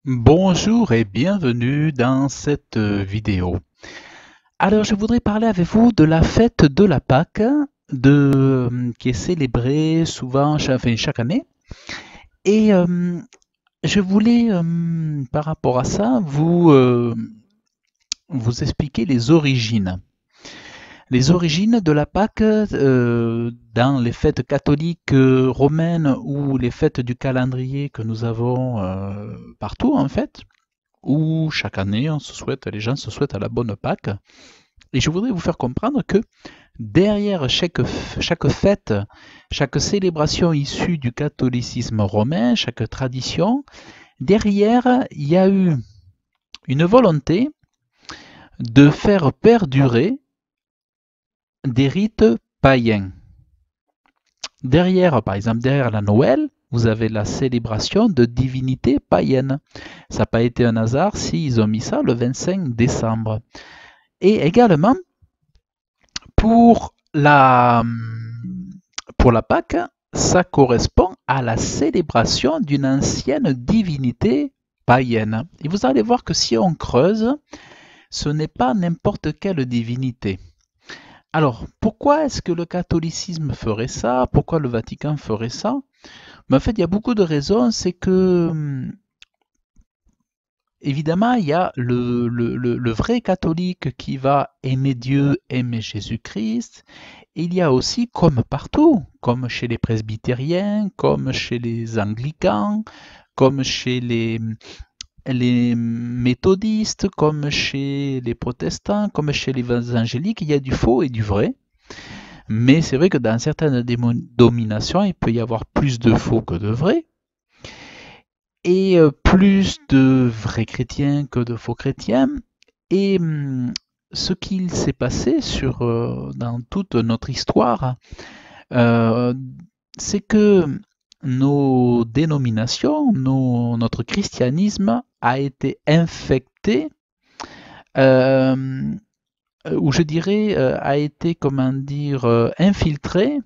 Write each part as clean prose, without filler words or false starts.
Bonjour et bienvenue dans cette vidéo. Alors, je voudrais parler avec vous de la fête de la Pâque, qui est célébrée souvent chaque année. Et je voulais, par rapport à ça, vous expliquer les origines. Les origines de la Pâque dans les fêtes catholiques romaines ou les fêtes du calendrier que nous avons partout en fait, où chaque année les gens se souhaitent à la bonne Pâque. Et je voudrais vous faire comprendre que derrière chaque fête, chaque célébration issue du catholicisme romain, chaque tradition, derrière, il y a eu une volonté de faire perdurer des rites païens. Derrière, par exemple, derrière la Noël, vous avez la célébration de divinités païennes. Ça n'a pas été un hasard s'ils ont mis ça le 25 décembre. Et également, pour la, pour la Pâque, ça correspond à la célébration d'une ancienne divinité païenne. Et vous allez voir que si on creuse, ce n'est pas n'importe quelle divinité. Alors, pourquoi est-ce que le catholicisme ferait ça? Pourquoi le Vatican ferait ça? Mais en fait, il y a beaucoup de raisons. C'est que, évidemment, il y a le vrai catholique qui va aimer Dieu, aimer Jésus-Christ. Il y a aussi, comme partout, comme chez les presbytériens, comme chez les anglicans, comme chez les méthodistes, comme chez les protestants, comme chez les évangéliques, il y a du faux et du vrai. Mais c'est vrai que dans certaines dénominations, il peut y avoir plus de faux que de vrai, et plus de vrais chrétiens que de faux chrétiens. Et ce qu'il s'est passé dans toute notre histoire, euh, c'est que nos dénominations, notre christianisme a été infecté, euh, ou je dirais a été, comment dire, infiltré.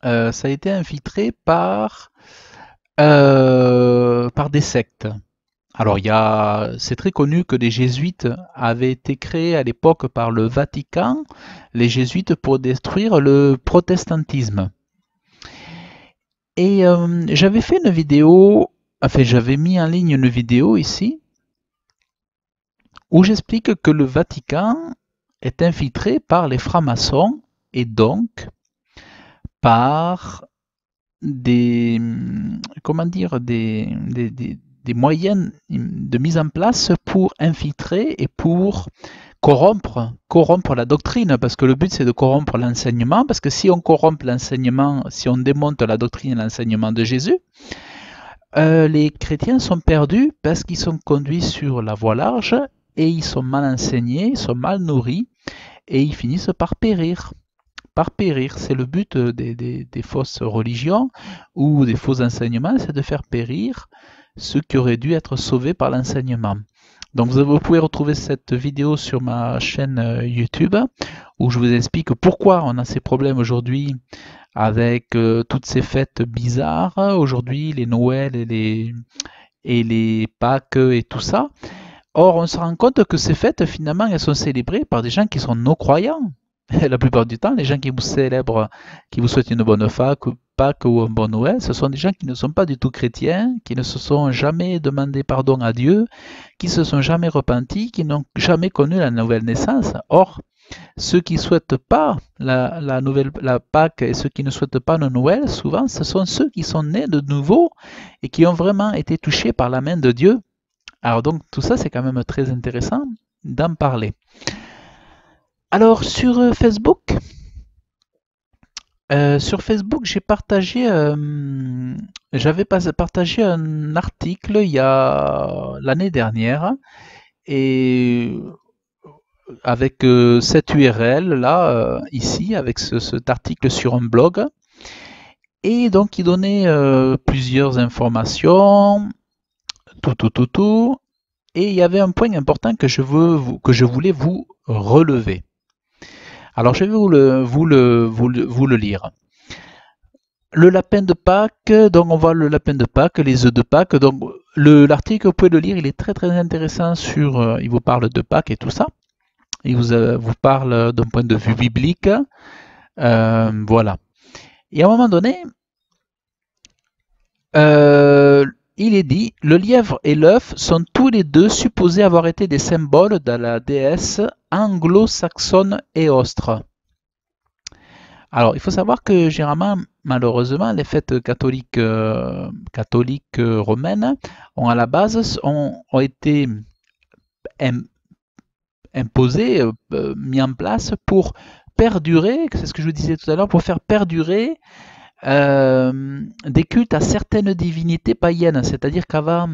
Ça a été infiltré par des sectes. Alors, c'est très connu que les jésuites avaient été créés à l'époque par le Vatican, les jésuites pour détruire le protestantisme. Et j'avais fait une vidéo, enfin j'avais mis en ligne une vidéo ici, où j'explique que le Vatican est infiltré par les francs-maçons et donc par des, comment dire, des moyens de mise en place pour infiltrer et pour corrompre la doctrine, parce que le but c'est de corrompre l'enseignement, parce que si on corrompt l'enseignement, si on démonte la doctrine et l'enseignement de Jésus, les chrétiens sont perdus parce qu'ils sont conduits sur la voie large et ils sont mal enseignés, ils sont mal nourris et ils finissent par périr. Par périr, c'est le but des fausses religions ou des faux enseignements, c'est de faire périr ceux qui auraient dû être sauvés par l'enseignement. Donc vous pouvez retrouver cette vidéo sur ma chaîne YouTube où je vous explique pourquoi on a ces problèmes aujourd'hui avec toutes ces fêtes bizarres, aujourd'hui les Noëls et les Pâques et tout ça. Or, on se rend compte que ces fêtes, finalement, elles sont célébrées par des gens qui sont non-croyants. La plupart du temps, les gens qui vous célèbrent, qui vous souhaitent une bonne Pâques ou un bon Noël, ce sont des gens qui ne sont pas du tout chrétiens, qui ne se sont jamais demandé pardon à Dieu, qui se sont jamais repentis, qui n'ont jamais connu la nouvelle naissance. Or, ceux qui ne souhaitent pas la Pâque et ceux qui ne souhaitent pas le Noël, souvent, ce sont ceux qui sont nés de nouveau et qui ont vraiment été touchés par la main de Dieu. Alors donc, tout ça, c'est quand même très intéressant d'en parler. Alors, sur Facebook, j'avais partagé un article il y a l'année dernière et avec cette URL là, ici, avec cet article sur un blog. Et donc, il donnait plusieurs informations, tout. Et il y avait un point important que je voulais vous relever. Alors, je vais vous le lire. le lapin de Pâques, donc on voit le lapin de Pâques, les œufs de Pâques. Donc l'article, vous pouvez le lire, il est très très intéressant sur, il vous parle de Pâques et tout ça. Il vous parle d'un point de vue biblique. Voilà. Et à un moment donné, il est dit, le lièvre et l'œuf sont tous les deux supposés avoir été des symboles de la déesse anglo-saxonne Éostre. Alors, il faut savoir que généralement, malheureusement, les fêtes catholiques, romaines ont à la base ont été imposées, mis en place pour perdurer, c'est ce que je vous disais tout à l'heure, pour faire perdurer des cultes à certaines divinités païennes. C'est-à-dire qu'avant,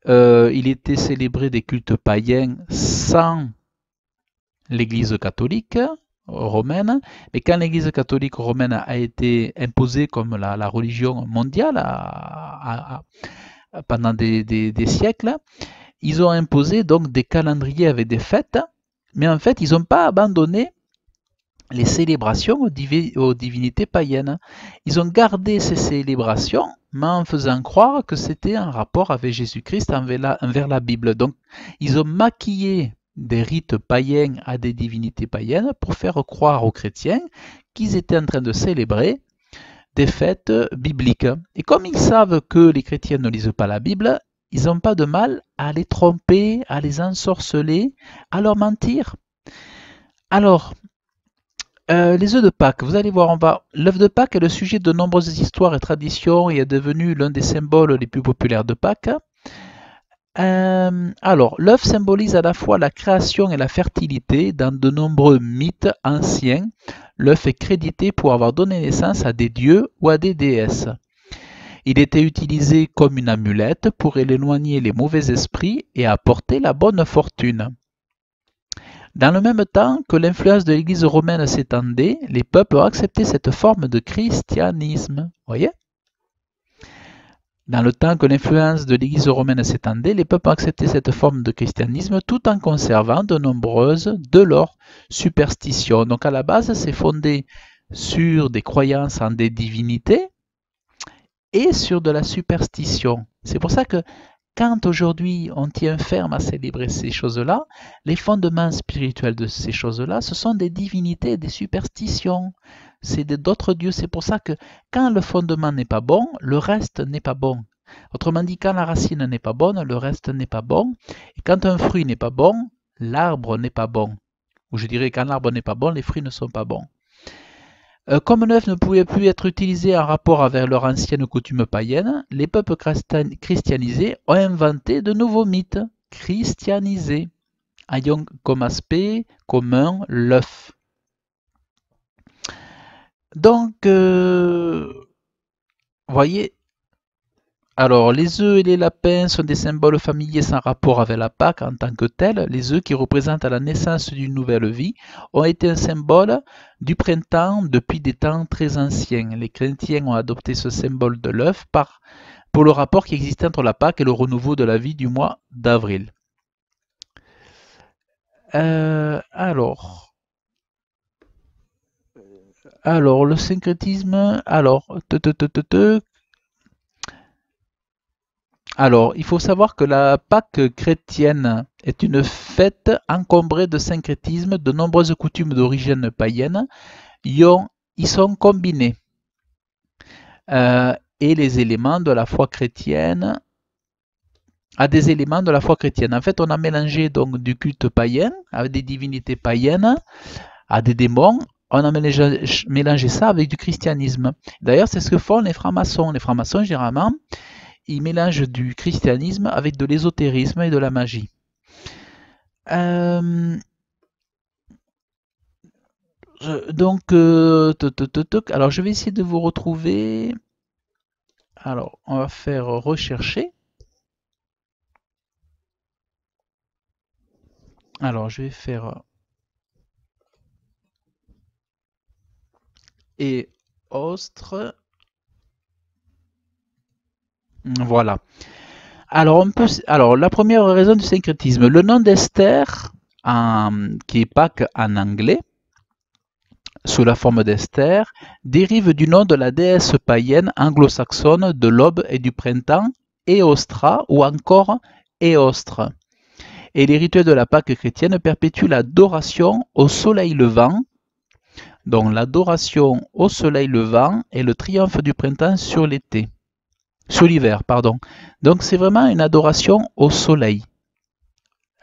il était célébré des cultes païens sans l'Église catholique romaine, mais quand l'Église catholique romaine a été imposée comme la religion mondiale pendant des siècles, ils ont imposé donc des calendriers avec des fêtes, mais en fait ils n'ont pas abandonné les célébrations aux divinités païennes. Ils ont gardé ces célébrations, mais en faisant croire que c'était un rapport avec Jésus-Christ envers la Bible. Donc ils ont maquillé des rites païens à des divinités païennes pour faire croire aux chrétiens qu'ils étaient en train de célébrer des fêtes bibliques. Et comme ils savent que les chrétiens ne lisent pas la Bible, ils n'ont pas de mal à les tromper, à les ensorceler, à leur mentir. Alors, les œufs de Pâques, vous allez voir, l'œuf de Pâques est le sujet de nombreuses histoires et traditions et est devenu l'un des symboles les plus populaires de Pâques. Alors, l'œuf symbolise à la fois la création et la fertilité. Dans de nombreux mythes anciens, l'œuf est crédité pour avoir donné naissance à des dieux ou à des déesses. Il était utilisé comme une amulette pour éloigner les mauvais esprits et apporter la bonne fortune. Dans le même temps que l'influence de l'Église romaine s'étendait, les peuples ont accepté cette forme de christianisme. Voyez ? Dans le temps que l'influence de l'Église romaine s'étendait, les peuples ont accepté cette forme de christianisme tout en conservant de nombreuses de leurs superstitions. Donc à la base, c'est fondé sur des croyances en des divinités et sur de la superstition. C'est pour ça que quand aujourd'hui on tient ferme à célébrer ces choses-là, les fondements spirituels de ces choses-là, ce sont des divinités, des superstitions. C'est d'autres dieux. C'est pour ça que quand le fondement n'est pas bon, le reste n'est pas bon. Autrement dit, quand la racine n'est pas bonne, le reste n'est pas bon. Et quand un fruit n'est pas bon, l'arbre n'est pas bon. Ou je dirais, quand l'arbre n'est pas bon, les fruits ne sont pas bons. Comme l'œuf ne pouvait plus être utilisé en rapport avec leur ancienne coutume païenne, les peuples christianisés ont inventé de nouveaux mythes christianisés, ayant comme aspect commun l'œuf. Donc, voyez, alors les œufs et les lapins sont des symboles familiers sans rapport avec la Pâque en tant que telle. Les œufs qui représentent la naissance d'une nouvelle vie ont été un symbole du printemps depuis des temps très anciens. Les chrétiens ont adopté ce symbole de l'œuf pour le rapport qui existait entre la Pâque et le renouveau de la vie du mois d'avril. Alors, le syncrétisme, Alors, il faut savoir que la Pâque chrétienne est une fête encombrée de syncrétisme. De nombreuses coutumes d'origine païenne y sont combinées. Et les éléments de la foi chrétienne à des éléments de la foi chrétienne. En fait, on a mélangé donc du culte païen avec des divinités païennes, à des démons. On a mélangé ça avec du christianisme. D'ailleurs, c'est ce que font les francs-maçons. Les francs-maçons, généralement, ils mélangent du christianisme avec de l'ésotérisme et de la magie. Donc, alors je vais essayer de vous retrouver. Alors, on va faire rechercher. Alors, je vais faire et ostre. Voilà. Alors, la première raison du syncrétisme. Le nom d'Esther, qui est Pâques en anglais, sous la forme d'Esther, dérive du nom de la déesse païenne anglo-saxonne de l'aube et du printemps, Éostra ou encore Éostre. Et les rituels de la Pâque chrétienne perpétuent l'adoration au soleil levant. Donc l'adoration au soleil levant et le triomphe du printemps sur l'été. Sur l'hiver, pardon. Donc c'est vraiment une adoration au soleil.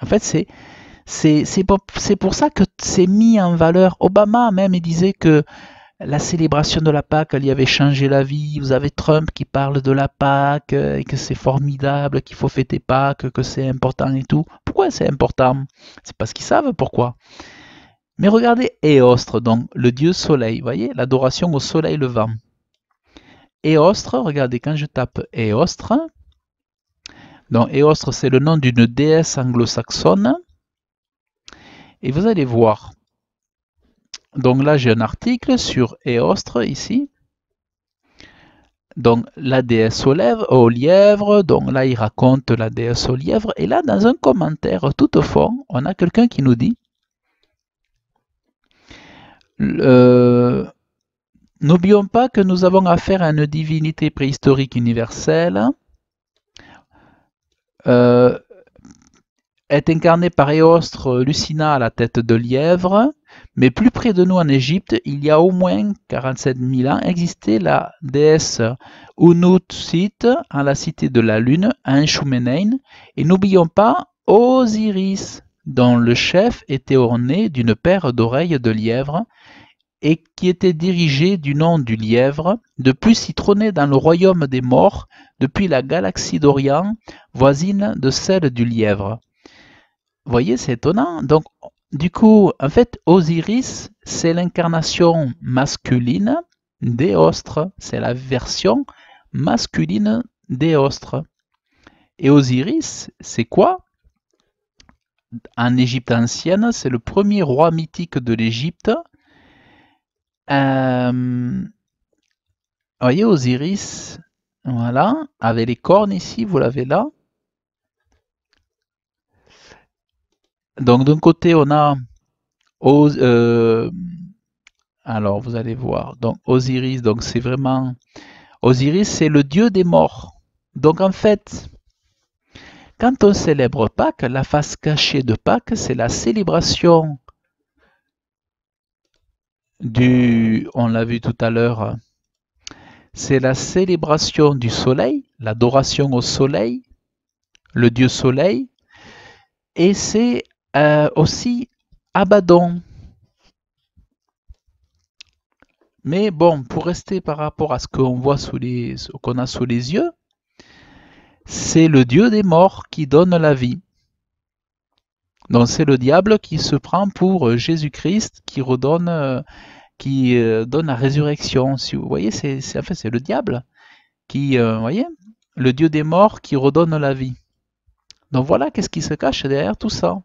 En fait, c'est pour ça que c'est mis en valeur. Obama même, il disait que la célébration de la Pâque lui avait changé la vie. Vous avez Trump qui parle de la Pâque et que c'est formidable, qu'il faut fêter Pâques, que c'est important et tout. Pourquoi c'est important? C'est parce qu'ils savent pourquoi. Mais regardez Éostre, donc le dieu soleil, vous voyez, l'adoration au soleil levant. Éostre, regardez, quand je tape Éostre, donc Éostre c'est le nom d'une déesse anglo-saxonne, et vous allez voir, donc là j'ai un article sur Éostre ici, donc la déesse au lièvre, donc là il raconte la déesse au lièvre, et là dans un commentaire tout au fond, on a quelqu'un qui nous dit n'oublions pas que nous avons affaire à une divinité préhistorique universelle, est incarnée par Éostre Lucina à la tête de lièvre, mais plus près de nous en Égypte, il y a au moins 47 000 ans, existait la déesse Unutsit à la cité de la lune, à Enchoumenein, et n'oublions pas Osiris, dont le chef était orné d'une paire d'oreilles de lièvre, et qui était dirigé du nom du lièvre. De plus, il trônait dans le royaume des morts depuis la galaxie d'Orient, voisine de celle du lièvre. Vous voyez, c'est étonnant. Donc, du coup, en fait, Osiris, c'est l'incarnation masculine d'Éostre. C'est la version masculine d'Éostre. Et Osiris, c'est quoi? En Égypte ancienne, c'est le premier roi mythique de l'Égypte. Vous voyez Osiris, voilà, avec les cornes ici, vous l'avez là. Donc d'un côté on a alors vous allez voir, donc Osiris, donc c'est vraiment Osiris, c'est le dieu des morts. Donc en fait, quand on célèbre Pâques, la face cachée de Pâques, c'est la célébration on l'a vu tout à l'heure, c'est la célébration du soleil, l'adoration au soleil, le dieu soleil, et c'est aussi Abaddon. Mais bon, pour rester par rapport à ce qu'on voit qu'on a sous les yeux, c'est le dieu des morts qui donne la vie. Donc c'est le diable qui se prend pour Jésus-Christ, qui redonne, qui donne la résurrection. Si vous voyez, en fait, c'est le diable qui, voyez, le dieu des morts qui redonne la vie. Donc voilà, qu'est-ce qui se cache derrière tout ça.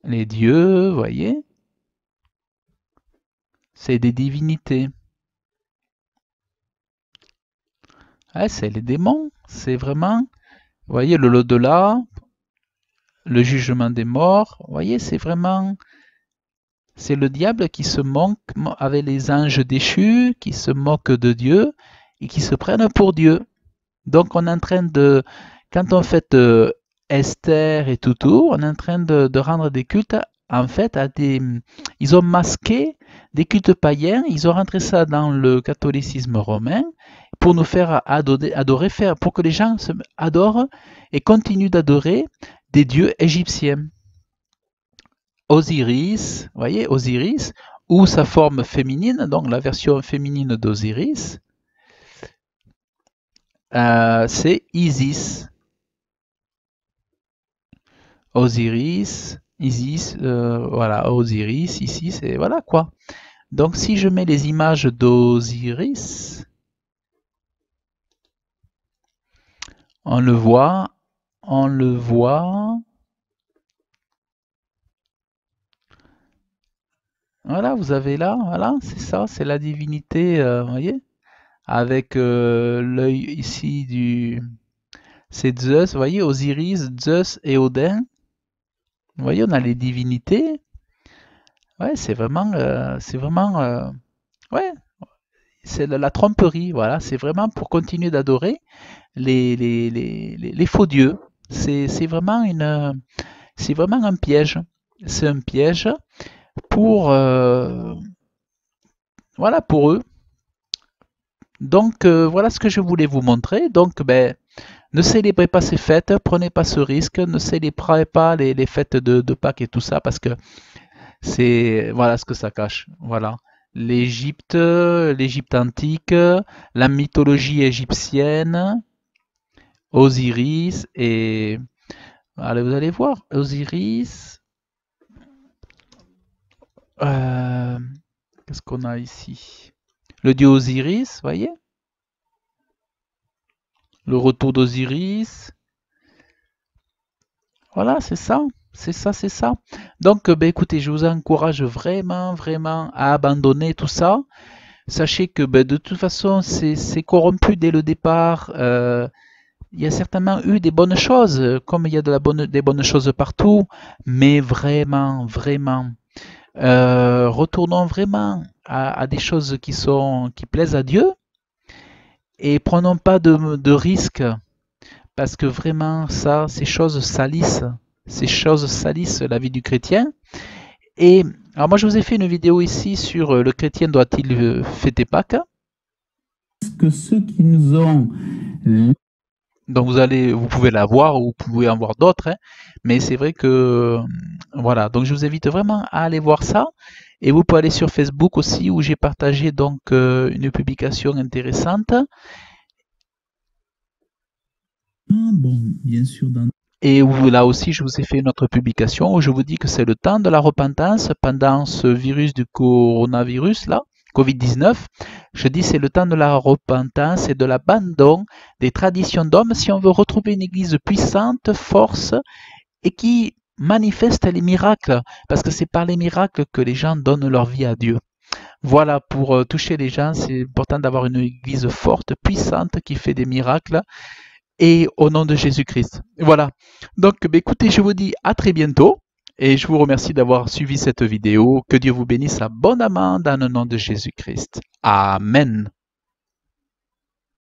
Les dieux, vous voyez, c'est des divinités. Ouais, c'est les démons, c'est vraiment, vous voyez, l'au-delà, le jugement des morts, vous voyez, c'est vraiment, c'est le diable qui se moque avec les anges déchus, qui se moquent de Dieu et qui se prennent pour Dieu. Donc on est en train de, quand on fait Esther et tout, on est en train de rendre des cultes, en fait, ils ont masqué des cultes païens, ils ont rentré ça dans le catholicisme romain pour nous faire adorer, pour que les gens adorent et continuent d'adorer des dieux égyptiens. Osiris, vous voyez, Osiris, ou sa forme féminine, donc la version féminine d'Osiris, c'est Isis. Osiris, Isis, voilà, Osiris, ici, c'est, voilà quoi. Donc si je mets les images d'Osiris, on le voit, voilà, vous avez là, voilà, c'est ça, c'est la divinité, vous voyez, avec l'œil ici c'est Zeus, vous voyez, Osiris, Zeus et Odin. Vous voyez, on a les divinités. Ouais, ouais, c'est la tromperie. Voilà, c'est vraiment pour continuer d'adorer les faux dieux. C'est vraiment c'est vraiment un piège. C'est un piège pour, voilà, pour eux. Donc, voilà ce que je voulais vous montrer. Donc, ben, ne célébrez pas ces fêtes, prenez pas ce risque, ne célébrez pas les fêtes de Pâques et tout ça, parce que c'est, voilà ce que ça cache. Voilà. L'Égypte antique, la mythologie égyptienne, Osiris et... Allez, vous allez voir, Osiris... qu'est-ce qu'on a ici? Le dieu Osiris, voyez? Le retour d'Osiris. Voilà, c'est ça. C'est ça, c'est ça. Donc, ben, écoutez, je vous encourage vraiment, vraiment à abandonner tout ça. Sachez que ben, de toute façon, c'est corrompu dès le départ. Il y a certainement eu des bonnes choses, comme il y a des bonnes choses partout, mais vraiment, vraiment, retournons vraiment à des choses qui plaisent à Dieu et prenons pas de risques parce que vraiment, ça, ces choses salissent la vie du chrétien. Et alors moi, je vous ai fait une vidéo ici sur le chrétien doit-il fêter Pâques? Que ceux qui nous ont... Donc vous pouvez la voir ou vous pouvez en voir d'autres, hein. Mais c'est vrai que voilà. Donc je vous invite vraiment à aller voir ça. Et vous pouvez aller sur Facebook aussi où j'ai partagé donc une publication intéressante. Bon, bien sûr, Et où là aussi je vous ai fait une autre publication où je vous dis que c'est le temps de la repentance pendant ce virus du coronavirus là, Covid-19. Je dis c'est le temps de la repentance et de l'abandon des traditions d'hommes si on veut retrouver une église puissante, force et qui manifeste les miracles, parce que c'est par les miracles que les gens donnent leur vie à Dieu. Voilà, pour toucher les gens, c'est important d'avoir une église forte, puissante, qui fait des miracles, et au nom de Jésus-Christ. Voilà. Donc, écoutez, je vous dis à très bientôt, et je vous remercie d'avoir suivi cette vidéo. Que Dieu vous bénisse abondamment dans le nom de Jésus-Christ. Amen.